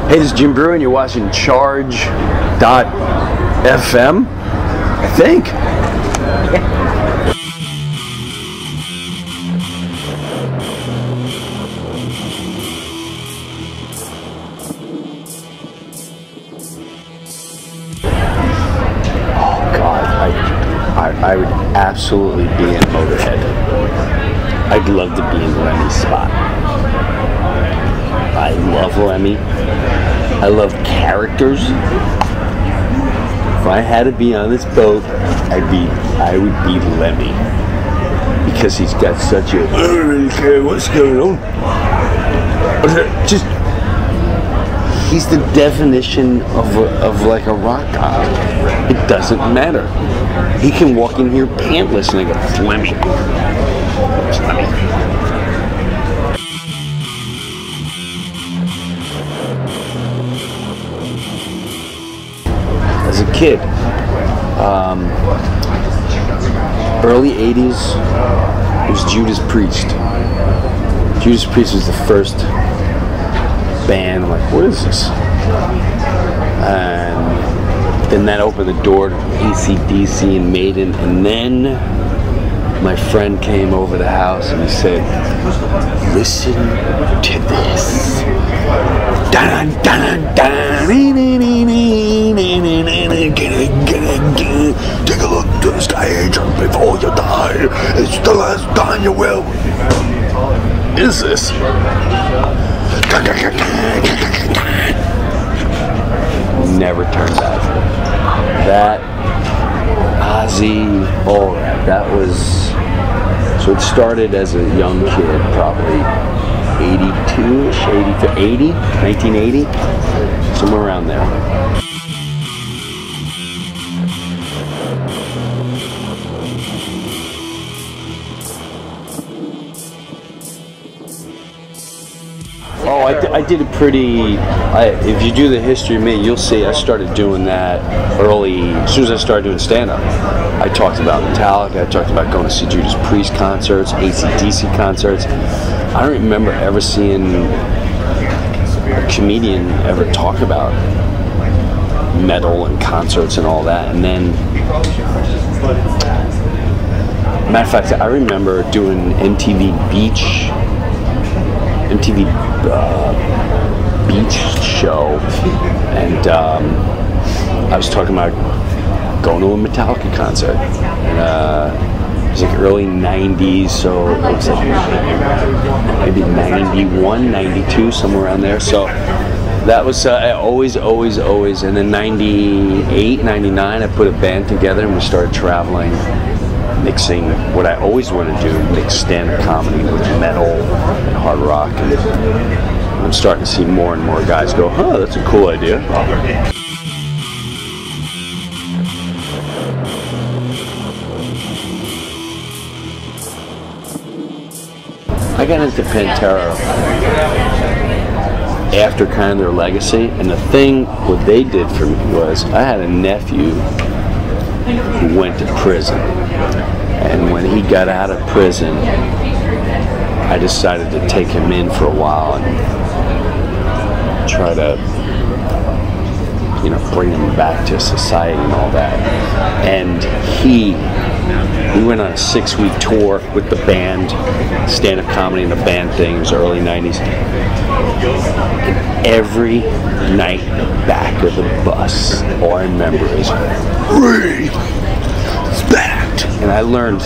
Hey, this is Jim Breuer, and you're watching CHARGED.fm, I think. Oh God, I would absolutely be in Motorhead. I'd love to be in Lemmy's spot. I love Lemmy. I love characters. If I had to be on this boat, I would be Lemmy, because he's got such a, I don't really care what's going on. Just, he's the definition of like a rock guy. It doesn't matter. He can walk in here pantless and I go, it's Lemmy. It's Lemmy. As a kid, early 80s, it was Judas Priest. Judas Priest was the first band. I'm like, what is this? And then that opened the door to AC/DC and Maiden. And then my friend came over the house and he said, listen to this. Dun, dun, dun, take a look to the stage before you die. It's the last time you will. What is this? Never turned back. That Ozzy, all that was. So it started as a young kid, probably 82-ish, 1980, somewhere around there. Oh, I did it pretty, if you do the history of me, you'll see I started doing that early, as soon as I started doing stand-up. I talked about Metallica, I talked about going to see Judas Priest concerts, AC/DC concerts. I don't remember ever seeing a comedian ever talk about metal and concerts and all that. And then, matter of fact, I remember doing MTV Beach show, and I was talking about going to a Metallica concert. And, it was like early 90s, so it was like maybe 91, 92, somewhere around there. So that was always, and then 98, 99, I put a band together and we started traveling, mixing what I always wanted to do, mix stand-up comedy with metal and hard rock. And I'm starting to see more and more guys go, huh, that's a cool idea. I got into Pantera after kind of their legacy, and the thing, what they did for me was, I had a nephew who went to prison, and when he got out of prison, I decided to take him in for a while and try to, you know, bring him back to society and all that. And we went on a 6-week tour with the band, stand-up comedy and the band thing. It was early 90s. And every night in the back of the bus, all I remember is, respect. And I learned,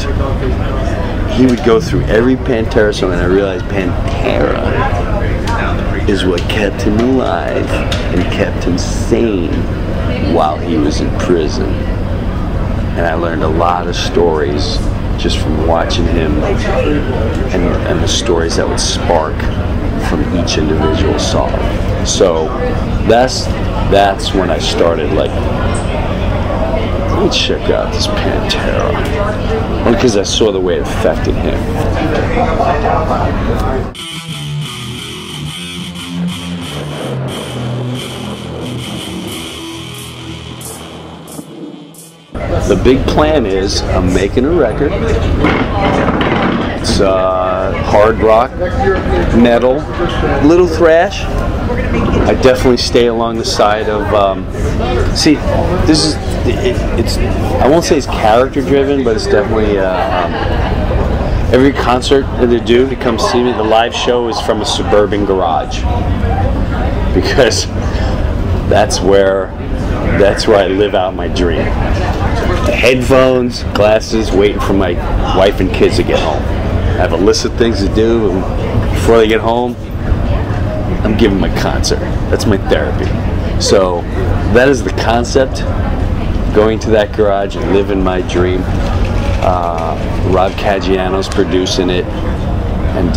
he would go through every Pantera song, and I realized Pantera is what kept him alive and kept him sane while he was in prison. And I learned a lot of stories just from watching him, and the stories that would spark from each individual song. So that's when I started, like, let me check out this Pantera, because I saw the way it affected him. The big plan is, I'm making a record, It's hard rock, metal, little thrash. I definitely stay along the side of. See, this is it's. I won't say it's character driven, but it's definitely. Every concert that they do to come see me, the live show is from a suburban garage, because that's where I live out my dream. Headphones, glasses, waiting for my wife and kids to get home. I have a list of things to do, and before they get home, I'm giving my concert. That's my therapy. So that is the concept. Going to that garage and living my dream. Rob Caggiano's producing it, and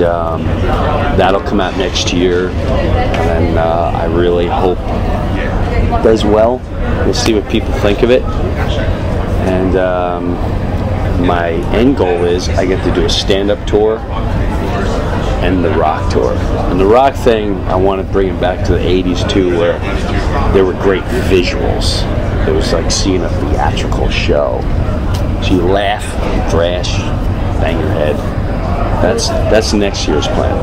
that'll come out next year. And I really hope it does well. We'll see what people think of it. And my end goal is I get to do a stand-up tour and the rock tour. And the rock thing, I want to bring it back to the 80s too, where there were great visuals. It was like seeing a theatrical show. So you laugh, thrash, bang your head. That's next year's plan.